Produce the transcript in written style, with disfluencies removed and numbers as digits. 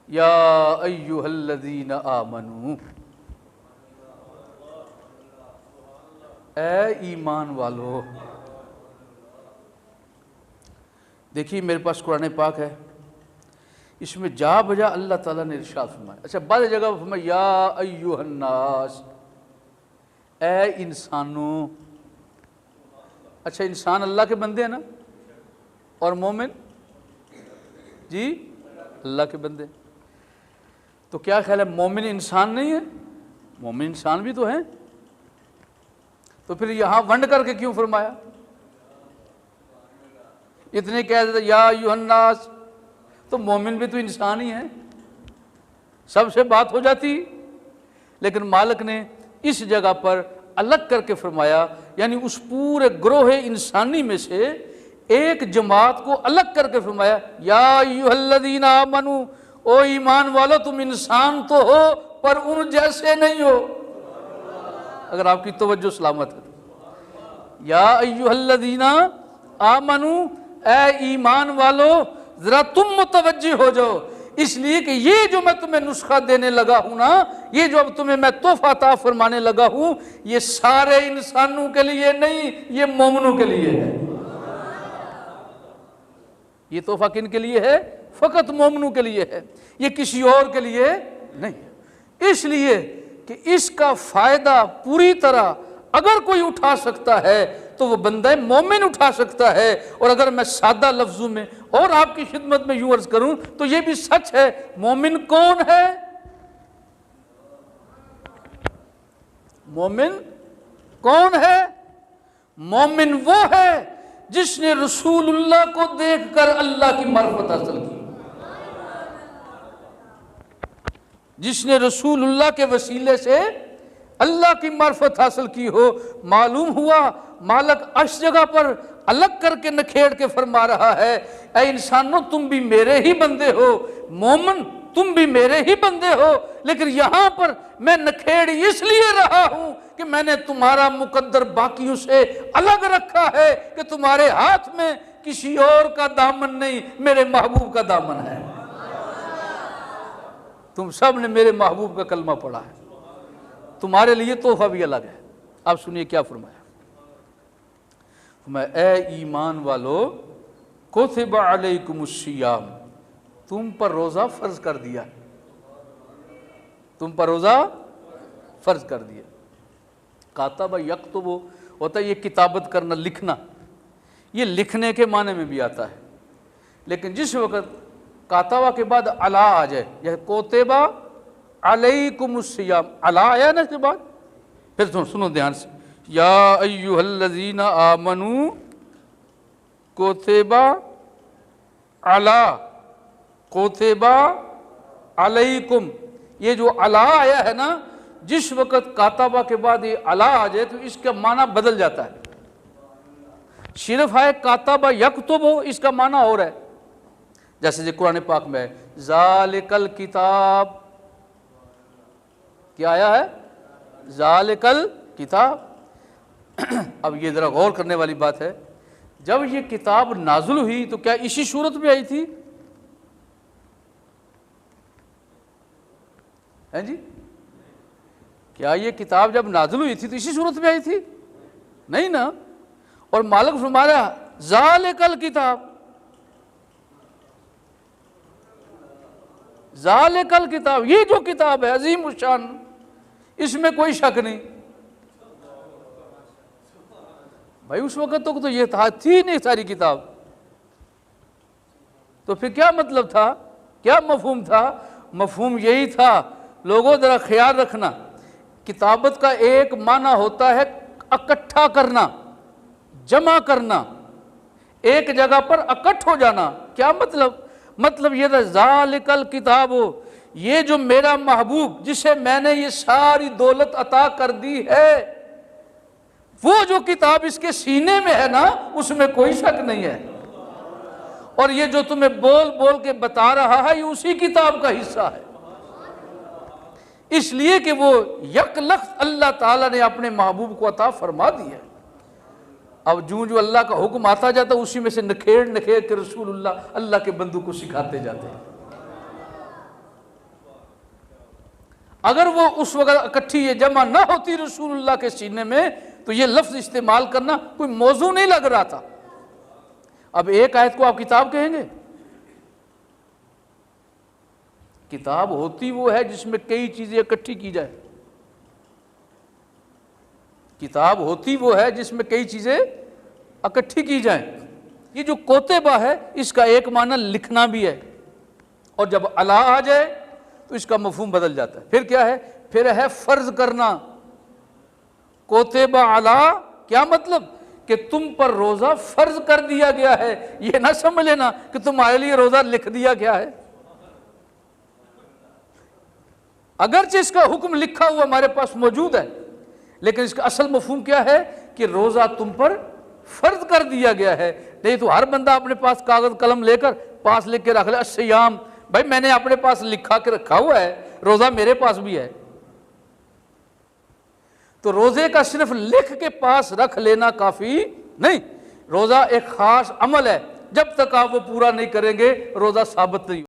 या अय्युहल्लज़ीना आमनू, ए ईमान वालो। देखिए मेरे पास कुरान पाक है, इसमें जा बजा अल्लाह ताला ने इरशाद फरमाया। अच्छा, बाद जगह फरमाया या अय्युहन्नास, ए इंसानों। अच्छा, इंसान अल्लाह के बंदे हैं ना, और मोमिन जी अल्लाह के बंदे। तो क्या ख्याल है, मोमिन इंसान नहीं है? मोमिन इंसान भी तो हैं। तो फिर यहां वंड करके क्यों फरमाया? इतने कह देते या अय्युहन्नास, तो मोमिन भी तो इंसान ही है, सबसे बात हो जाती। लेकिन मालिक ने इस जगह पर अलग करके फरमाया, यानी उस पूरे ग्रोह इंसानी में से एक जमात को अलग करके फरमाया या अय्युहल्लज़ीना आमनू, ओ ईमान वालो तुम इंसान तो हो पर उन जैसे नहीं हो। अगर आपकी तवज्जो सलामत है तो या अय्युहल्लज़ीना आमनू, ए ईमान वालो जरा तुम मुतवज्जी हो जाओ, इसलिए कि ये जो मैं तुम्हें नुस्खा देने लगा हूं ना, ये जो अब तुम्हें मैं तोहफा अता फरमाने लगा हूं, ये सारे इंसानों के लिए नहीं, ये मोमिनों के लिए है। ये तोहफा किन के लिए है? फकत मोमिनों के लिए है, ये किसी और के लिए नहीं। इसलिए कि इसका फायदा पूरी तरह अगर कोई उठा सकता है तो वो बंदा मोमिन उठा सकता है। और अगर मैं सादा लफ्जों में और आपकी खिदमत में यूं अर्ज करूं तो ये भी सच है। मोमिन कौन है? मोमिन कौन है? मोमिन वो है जिसने रसूलुल्लाह को देखकर अल्लाह की मार्फत हासिल की, जिसने रसूलुल्लाह के वसीले से अल्लाह की मार्फत हासिल की हो। मालूम हुआ मालिक इस जगह पर अलग करके नखेड़ के फरमा रहा है, ऐ इंसानों तुम भी मेरे ही बंदे हो, मोमिन तुम भी मेरे ही बंदे हो। लेकिन यहां पर मैं नखेड़ इसलिए रहा हूं कि मैंने तुम्हारा मुकद्दर बाकियों से अलग रखा है कि तुम्हारे हाथ में किसी और का दामन नहीं, मेरे महबूब का दामन है। तुम सब ने मेरे महबूब का कलमा पढ़ा है, तुम्हारे लिए तोहफा भी अलग है। अब सुनिए क्या फरमाया। मैं ए ईमान वालो कुतिबा अलैकुमुस्सियाम, तुम पर रोजा फर्ज कर दिया, तुम पर रोजा फर्ज कर दिया। कातबा यक्तुबु होता है ये किताबत करना, लिखना, ये लिखने के माने में भी आता है। लेकिन जिस वक्त कातबा के बाद अला आ जाए, यह कोतेबा अलैकुमुस्सियाम, अला आया ना इसके बाद, फिर सुनो ध्यान से, या अय्युहल्लज़ीना आमनू कोतेबा अला कोतेबा अलैकुम, ये जो अला आया है ना, जिस वक़्त कातबा के बाद ये अला आ जाए तो इसका माना बदल जाता है। सिर्फ है कातबा यक्तुबु, इसका माना और है। जैसे जो कुरान पाक में है ज़ालिकल किताब, क्या आया है? ज़ालिकल किताब। अब ये जरा गौर करने वाली बात है, जब ये किताब नाजुल हुई तो क्या इसी सूरत में आई थी? हैं जी, क्या ये किताब जब नाजुल हुई थी तो इसी सूरत में आई थी? नहीं ना। और मालिक फरमाया ज़ालिकल किताब, ज़ालिकल किताब, ये जो किताब है अजीम शान, इसमें कोई शक नहीं। भाई उस वक्त तो ये थी नहीं सारी किताब, तो फिर क्या मतलब था, क्या मफहूम था? मफहूम यही था, लोगों जरा ख्याल रखना, किताबत का एक माना होता है इकट्ठा करना, जमा करना, एक जगह पर इकट्ठ हो जाना। क्या मतलब? मतलब ये था ज़ालिकल किताब, ये जो मेरा महबूब जिसे मैंने ये सारी दौलत अता कर दी है, वो जो किताब इसके सीने में है ना, उसमें कोई शक नहीं है। और ये जो तुम्हें बोल बोल के बता रहा है, ये उसी किताब का हिस्सा है। इसलिए कि वो यकलख्त अल्लाह ताला ने अपने महबूब को अता फरमा दी है। अब जो जो अल्लाह का हुक्म आता जाता है, उसी में से नखेड़ नखेड़ के रसूलुल्लाह अल्लाह के बंदू को सिखाते जाते हैं। अगर वो उस वक्त इकट्ठी ये जमा ना होती रसूलुल्लाह के सीने में तो ये लफ्ज इस्तेमाल करना कोई मौजू नहीं लग रहा था। अब एक आयत को आप किताब कहेंगे? किताब होती वो है जिसमें कई चीजें इकट्ठी की जाए। किताब होती वो है जिसमें कई चीजें इकट्ठी की जाए। ये जो कोतेबा है इसका एक माना लिखना भी है, और जब अला आ जाए तो इसका मफहूम बदल जाता है। फिर क्या है? फिर है फर्ज करना। कोतेबा अला क्या मतलब? कि तुम पर रोजा फर्ज कर दिया गया है। ये ना समझ लेना कि तुम्हारे लिए रोजा लिख दिया गया है। अगरचे इसका हुक्म लिखा हुआ हमारे पास मौजूद है, लेकिन इसका असल मफहूम क्या है? कि रोजा तुम पर फर्ज कर दिया गया है। नहीं तो हर बंदा अपने पास कागज कलम लेकर पास लिख के रख ले, अस्सियाम, भाई मैंने अपने पास लिखा के रखा हुआ है, रोजा मेरे पास भी है। तो रोजे का सिर्फ लिख के पास रख लेना काफी नहीं। रोजा एक खास अमल है, जब तक आप वो पूरा नहीं करेंगे रोजा साबित नहीं।